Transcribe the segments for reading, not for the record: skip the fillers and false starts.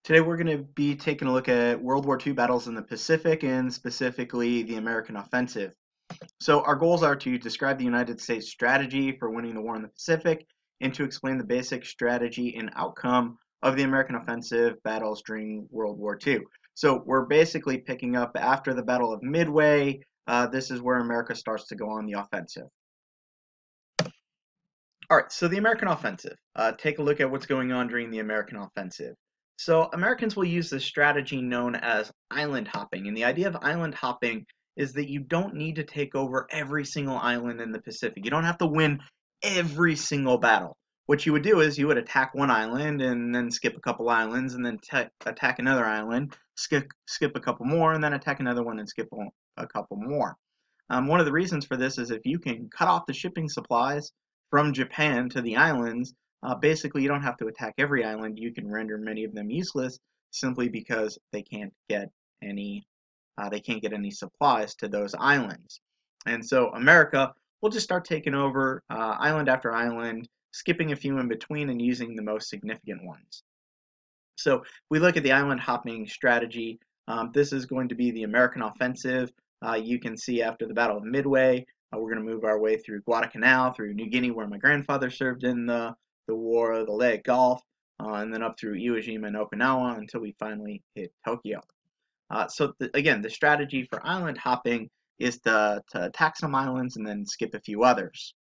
Today we're going to be taking a look at World War II battles in the Pacific and specifically the American offensive. So our goals are to describe the United States strategy for winning the war in the Pacific and to explain the basic strategy and outcome of the American offensive battles during World War II. So we're basically picking up after the Battle of Midway. This is where America starts to go on the offensive. All right, so the American offensive. Take a look at what's going on during the American offensive. So Americans will use this strategy known as island hopping. And the idea of island hopping is that you don't need to take over every single island in the Pacific. You don't have to win every single battle. What you would do is you would attack one island and then skip a couple islands and then attack another island, skip a couple more, and then attack another one and skip a couple more. One of the reasons for this is if you can cut off the shipping supplies from Japan to the islands, basically you don't have to attack every island. You can render many of them useless simply because they can't get any supplies to those islands. And so America will just start taking over island after island, skipping a few in between and using the most significant ones. So if we look at the island hopping strategy, this is going to be the American offensive. You can see after the Battle of Midway, we're going to move our way through Guadalcanal, through New Guinea, where my grandfather served in the war, the Leyte Gulf, and then up through Iwo Jima and Okinawa until we finally hit Tokyo. Again, the strategy for island hopping is to attack some islands and then skip a few others.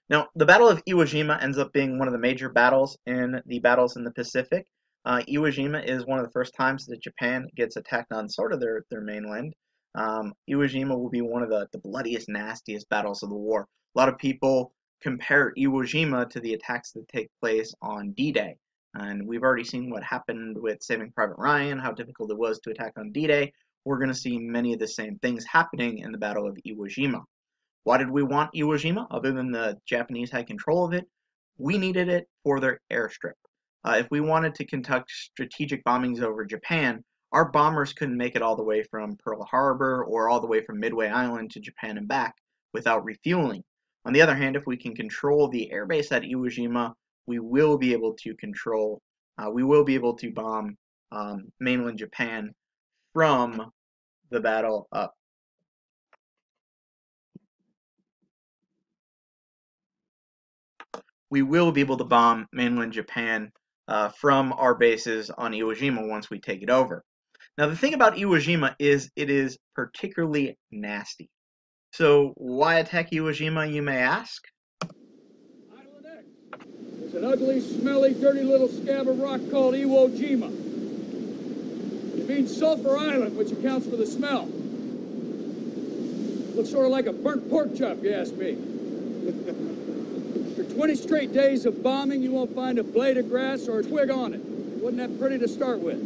Now, the Battle of Iwo Jima ends up being one of the major battles in the Pacific. Iwo Jima is one of the first times that Japan gets attacked on sort of their mainland. Iwo Jima will be one of the bloodiest, nastiest battles of the war. A lot of people compare Iwo Jima to the attacks that take place on D-Day. And we've already seen what happened with Saving Private Ryan, how difficult it was to attack on D-Day. We're going to see many of the same things happening in the Battle of Iwo Jima. Why did we want Iwo Jima? Other than the Japanese had control of it, we needed it for their airstrip. If we wanted to conduct strategic bombings over Japan, our bombers couldn't make it all the way from Pearl Harbor or all the way from Midway Island to Japan and back without refueling. On the other hand, if we can control the airbase at Iwo Jima, we will be able to bomb mainland Japan from the battle up. We will be able to bomb mainland Japan from our bases on Iwo Jima once we take it over. Now, the thing about Iwo Jima is it is particularly nasty. So, why attack Iwo Jima, you may ask? There's an ugly, smelly, dirty little scab of rock called Iwo Jima. It means Sulphur Island, which accounts for the smell. Looks sort of like a burnt pork chop, if you ask me. For 20 straight days of bombing, you won't find a blade of grass or a twig on it. Wasn't that pretty to start with?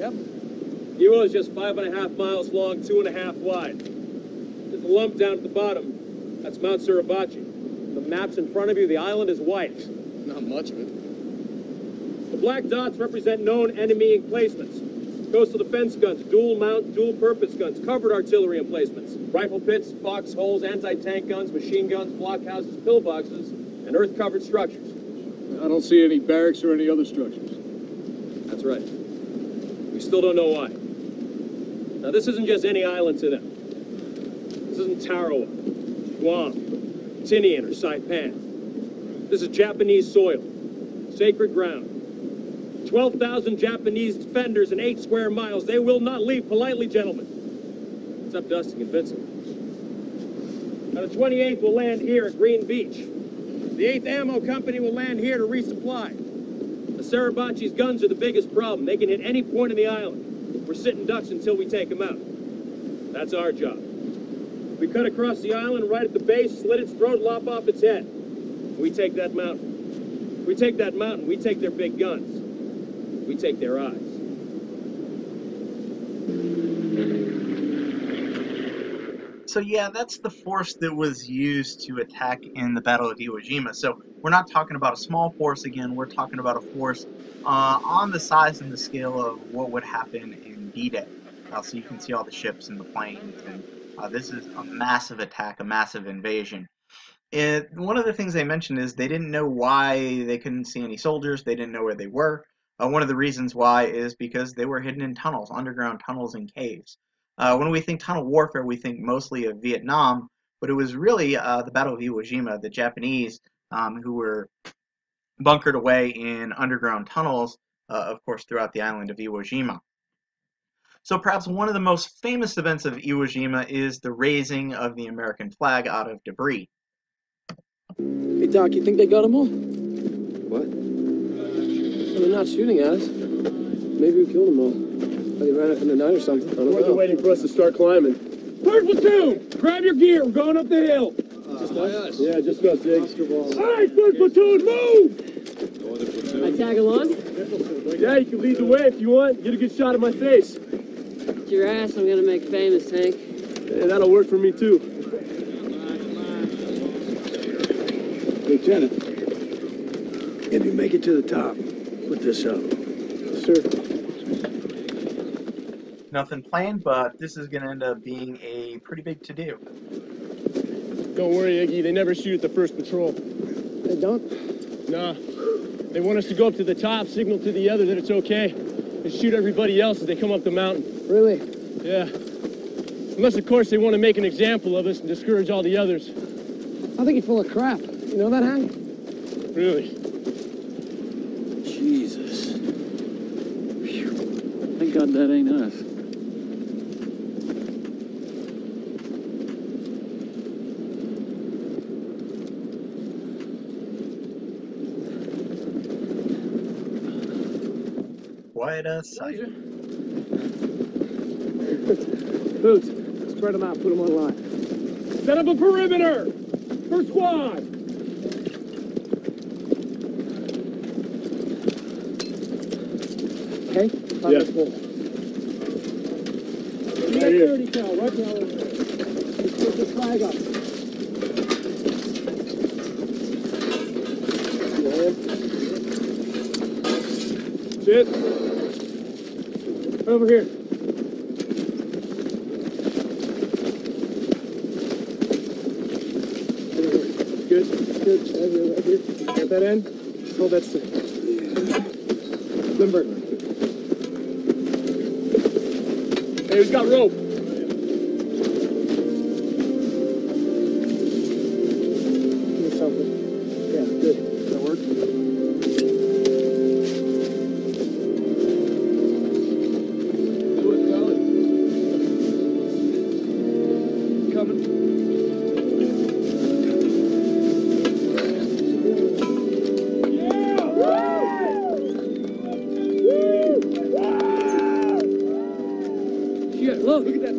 Yep. Iwo is just 5.5 miles long, 2.5 wide. There's a lump down at the bottom. That's Mount Suribachi. The map's in front of you. The island is white. Not much of it. The black dots represent known enemy emplacements. Coastal defense guns, dual mount, dual purpose guns, covered artillery emplacements, rifle pits, foxholes, anti-tank guns, machine guns, blockhouses, pillboxes, and earth-covered structures. I don't see any barracks or any other structures. That's right. We still don't know why. Now, this isn't just any island to them. This isn't Tarawa, Guam, Tinian, or Saipan. This is Japanese soil, sacred ground. 12,000 Japanese defenders in 8 square miles. They will not leave politely, gentlemen. It's up to us to convince them. Now, the 28th will land here at Green Beach. The 8th Ammo Company will land here to resupply. The Suribachi's guns are the biggest problem. They can hit any point in the island. We're sitting ducks until we take them out. That's our job. We cut across the island right at the base, slit its throat, lop off its head. We take that mountain. We take that mountain. We take their big guns. We take their eyes. So yeah, that's the force that was used to attack in the Battle of Iwo Jima. So we're not talking about a small force again, we're talking about a force on the size and the scale of what would happen in D-Day. So you can see all the ships and the planes, and this is a massive attack, a massive invasion. One of the things they mentioned is they didn't know why they couldn't see any soldiers, they didn't know where they were. One of the reasons why is because they were hidden in tunnels, underground tunnels and caves. When we think tunnel warfare, we think mostly of Vietnam, but it was really the Battle of Iwo Jima, the Japanese who were bunkered away in underground tunnels, of course, throughout the island of Iwo Jima. So perhaps one of the most famous events of Iwo Jima is the raising of the American flag out of debris. Hey, Doc, you think they got them all? What? Well, they're not shooting at us. Maybe we killed them all. They ran up in the night or something. I don't Or they're know. waiting for us to start climbing. First platoon, grab your gear. We're going up the hill. Just us? Yeah, just us, Jake. All right, first platoon, move! I tag along? Yeah, you can lead the way if you want. Get a good shot of my face. It's your ass I'm gonna make famous, Hank. Yeah, that'll work for me, too. Lieutenant, if you make it to the top, put this up. Sure. Nothing planned, but this is going to end up being a pretty big to-do. Don't worry, Iggy. They never shoot at the first patrol. They don't? Nah. They want us to go up to the top, signal to the other that it's okay, and shoot everybody else as they come up the mountain. Really? Yeah. Unless, of course, they want to make an example of us and discourage all the others. I think you're full of crap. You know that, Hank? Really. Jesus. Thank God that ain't us. Quite a sight. Boots, spread them out, put them on line. Set up a perimeter. First squad. Okay? Yeah. Full. Right here. 30 cal, right now. Let's put the flag up. Sit. Over here. Good. Good. Right here. At that end. Hold that stick. Limber. Hey, who's got rope? Give me something. Yeah, good. Does that work? Shit, look at that.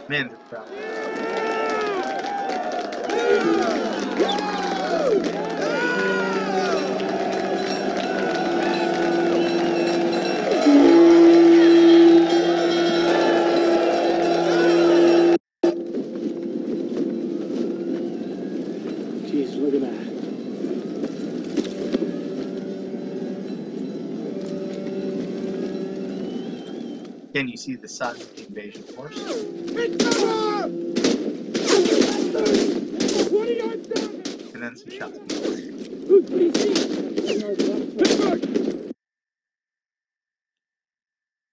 Man, this crowd. Jeez, look at that. Again, you see the size of the invasion force. And then some shots.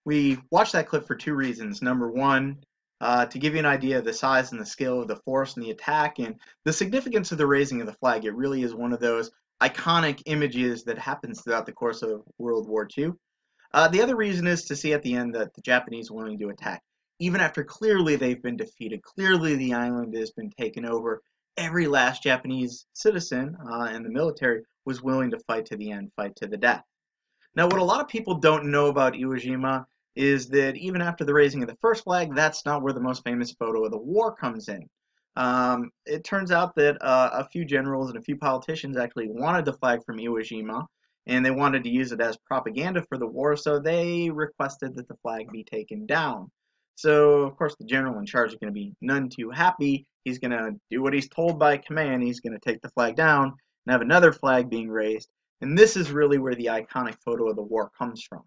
We watched that clip for two reasons. Number one, to give you an idea of the size and the scale of the force and the attack and the significance of the raising of the flag. It really is one of those iconic images that happens throughout the course of World War II. The other reason is to see at the end that the Japanese were willing to attack. Even after clearly they've been defeated, clearly the island has been taken over, every last Japanese citizen and the military was willing to fight to the end, fight to the death. Now, what a lot of people don't know about Iwo Jima is that even after the raising of the first flag, that's not where the most famous photo of the war comes in. It turns out that a few generals and a few politicians actually wanted the flag from Iwo Jima, and they wanted to use it as propaganda for the war, so they requested that the flag be taken down. So, of course, the general in charge is going to be none too happy. He's going to do what he's told by command. He's going to take the flag down and have another flag being raised. And this is really where the iconic photo of the war comes from.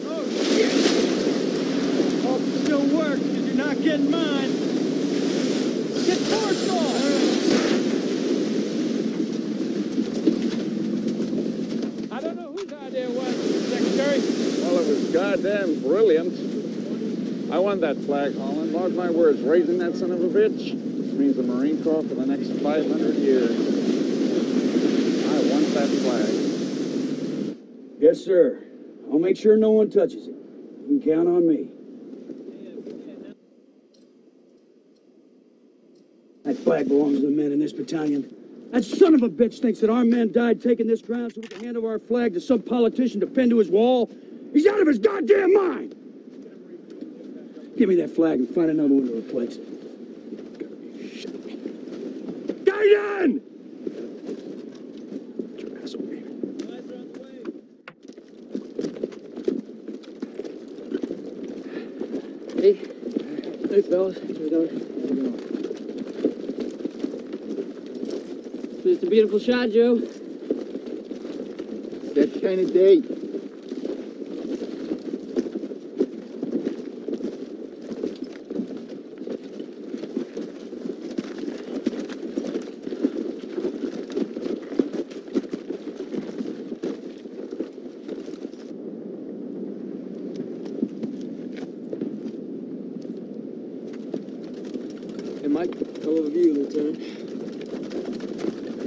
Oh, shit! Hope it still works, because you're not getting mine. Get torch off! I don't know whose idea it was, Secretary. Well, it was goddamn brilliant. I won that flag, Holland. Mark my words, raising that son of a bitch means the Marine Corps for the next 500 years. I want that flag. Yes, sir. I'll make sure no one touches it. You can count on me. That flag belongs to the men in this battalion. That son of a bitch thinks that our men died taking this ground so we can hand over our flag to some politician to pin to his wall. He's out of his goddamn mind! Give me that flag and find another one to replace it. Gaiden! Get your ass over here. Hey, fellas. How's it going? It's a beautiful shot, Joe. That kind of day. Hey, Mike. Hell of a view, Lieutenant.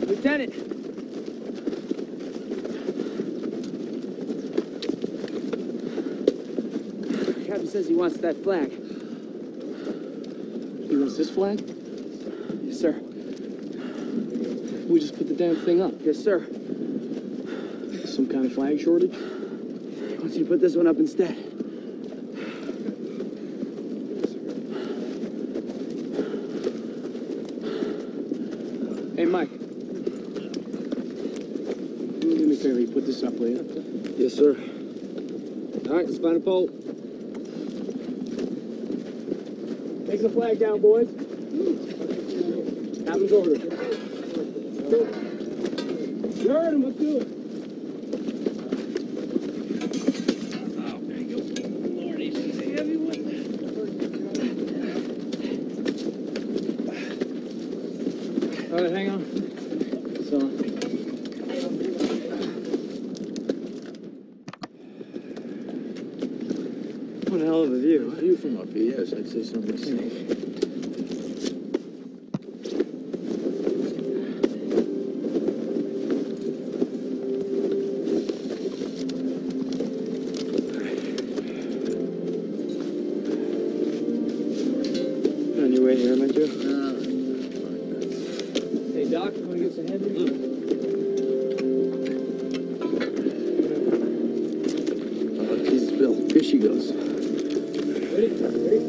Lieutenant! Captain says he wants that flag. He wants this flag? Yes, sir. We just put the damn thing up. Yes, sir. Some kind of flag shortage? He wants you to put this one up instead. Hey, Mike. Do me a favor, you put this up, will you? Yes, sir. All right, let's find a pole. Take the flag down, boys. Captain's order. You heard him, let's do it. All right, hang on. So, What a hell of a view. View from up here, yes, I'd say so myself. On your way here, am I, Joe? hey, Doc, you want to get some head? Jesus, Bill, here she goes. Ready? Ready?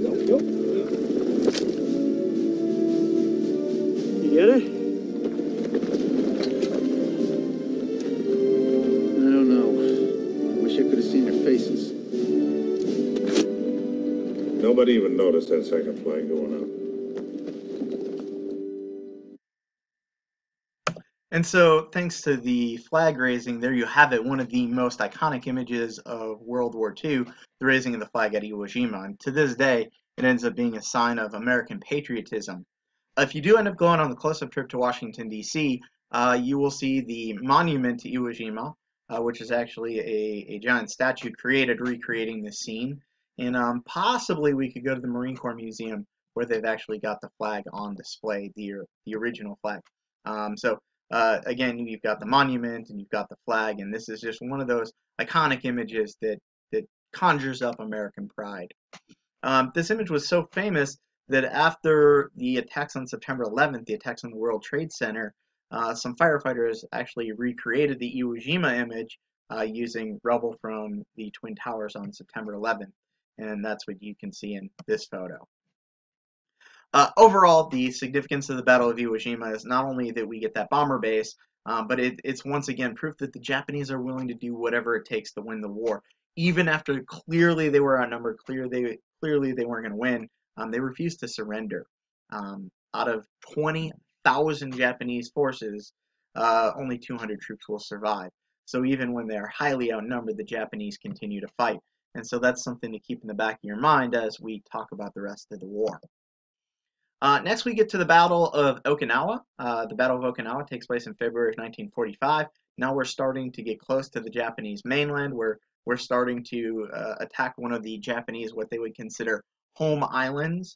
Go. You get it? I don't know. Wish I could have seen their faces. Nobody even noticed that second flag going up. And so, thanks to the flag raising, there you have it, one of the most iconic images of World War II, the raising of the flag at Iwo Jima. And to this day, it ends up being a sign of American patriotism. If you do end up going on the close-up trip to Washington, D.C., you will see the monument to Iwo Jima, which is actually a giant statue recreating this scene. And possibly we could go to the Marine Corps Museum, where they've actually got the flag on display, the original flag. Again, you've got the monument and you've got the flag, and this is just one of those iconic images that conjures up American pride. This image was so famous that after the attacks on September 11th, the attacks on the World Trade Center, some firefighters actually recreated the Iwo Jima image using rubble from the Twin Towers on September 11th, and that's what you can see in this photo. Overall, the significance of the Battle of Iwo Jima is not only that we get that bomber base, but it's once again proof that the Japanese are willing to do whatever it takes to win the war. Even after clearly they were outnumbered, clearly they weren't going to win, they refused to surrender. Out of 20,000 Japanese forces, only 200 troops will survive. So even when they're highly outnumbered, the Japanese continue to fight. And so that's something to keep in the back of your mind as we talk about the rest of the war. Next, we get to the Battle of Okinawa. The Battle of Okinawa takes place in February of 1945. Now we're starting to get close to the Japanese mainland, where we're starting to attack one of the Japanese, what they would consider home islands.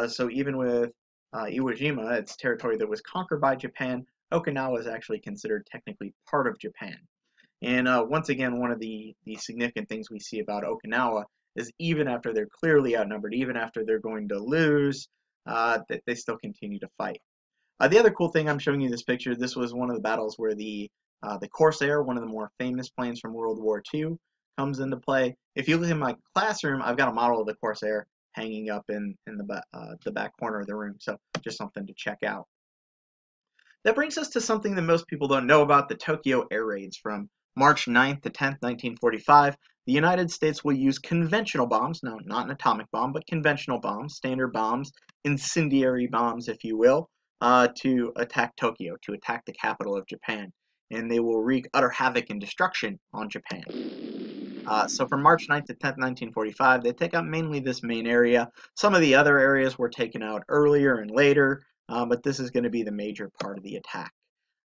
So even with Iwo Jima, its territory that was conquered by Japan, Okinawa is actually considered technically part of Japan. And once again, one of the significant things we see about Okinawa is even after they're clearly outnumbered, even after they're going to lose, that they still continue to fight. The other cool thing I'm showing you this picture, this was one of the battles where the Corsair, one of the more famous planes from World War II, comes into play. If you look in my classroom, I've got a model of the Corsair hanging up in the back corner of the room, so just something to check out. That brings us to something that most people don't know about, the Tokyo air raids. From March 9th to 10th, 1945, the United States will use conventional bombs, no, not an atomic bomb, but conventional bombs, standard bombs, incendiary bombs, if you will, to attack Tokyo, to attack the capital of Japan. And they will wreak utter havoc and destruction on Japan. So from March 9th to 10th, 1945, they take out mainly this main area. Some of the other areas were taken out earlier and later, but this is going to be the major part of the attack.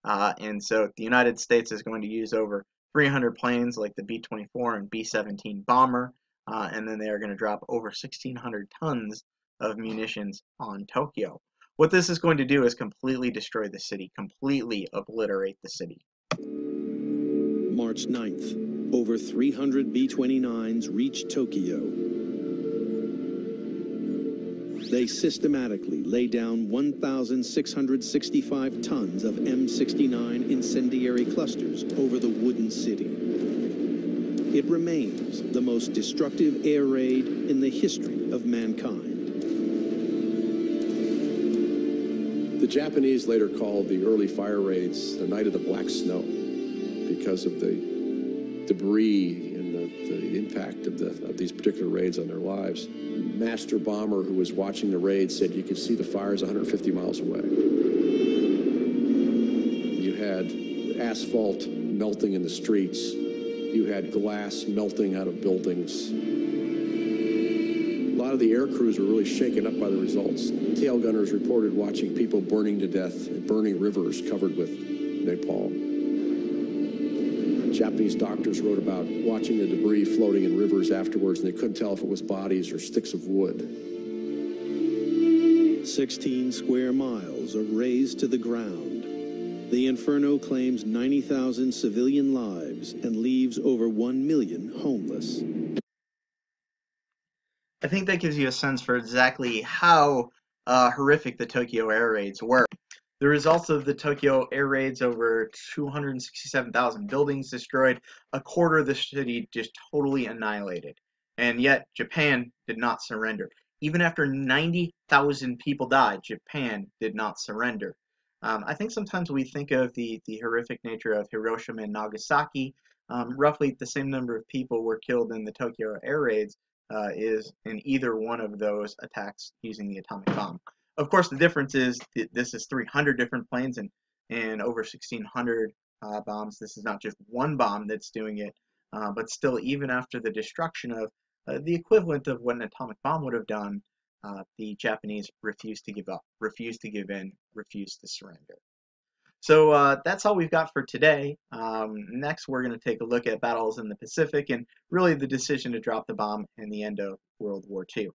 And so the United States is going to use over 300 planes like the B-24 and B-17 bomber, and then they are going to drop over 1,600 tons of munitions on Tokyo. What this is going to do is completely destroy the city, completely obliterate the city. March 9th, over 300 B-29s reached Tokyo. They systematically lay down 1,665 tons of M69 incendiary clusters over the wooden city. It remains the most destructive air raid in the history of mankind. The Japanese later called the early fire raids the Night of the Black Snow because of the debris and the impact of these particular raids on their lives. Master bomber who was watching the raid said you could see the fires 150 miles away. You had asphalt melting in the streets. You had glass melting out of buildings. A lot of the air crews were really shaken up by the results. Tail gunners reported watching people burning to death in burning rivers covered with napalm. Japanese doctors wrote about watching the debris floating in rivers afterwards, and they couldn't tell if it was bodies or sticks of wood. 16 square miles are razed to the ground. The inferno claims 90,000 civilian lives and leaves over 1 million homeless. I think that gives you a sense for exactly how horrific the Tokyo air raids were. The results of the Tokyo air raids, over 267,000 buildings destroyed, a quarter of the city just totally annihilated. And yet, Japan did not surrender. Even after 90,000 people died, Japan did not surrender. I think sometimes we think of the horrific nature of Hiroshima and Nagasaki. Roughly the same number of people were killed in the Tokyo air raids is in either one of those attacks using the atomic bomb. Of course, the difference is this is 300 different planes and over 1,600 bombs. This is not just one bomb that's doing it, but still, even after the destruction of the equivalent of what an atomic bomb would have done, the Japanese refused to give up, refused to give in, refused to surrender. So that's all we've got for today. Next, we're going to take a look at battles in the Pacific and really the decision to drop the bomb and the end of World War II.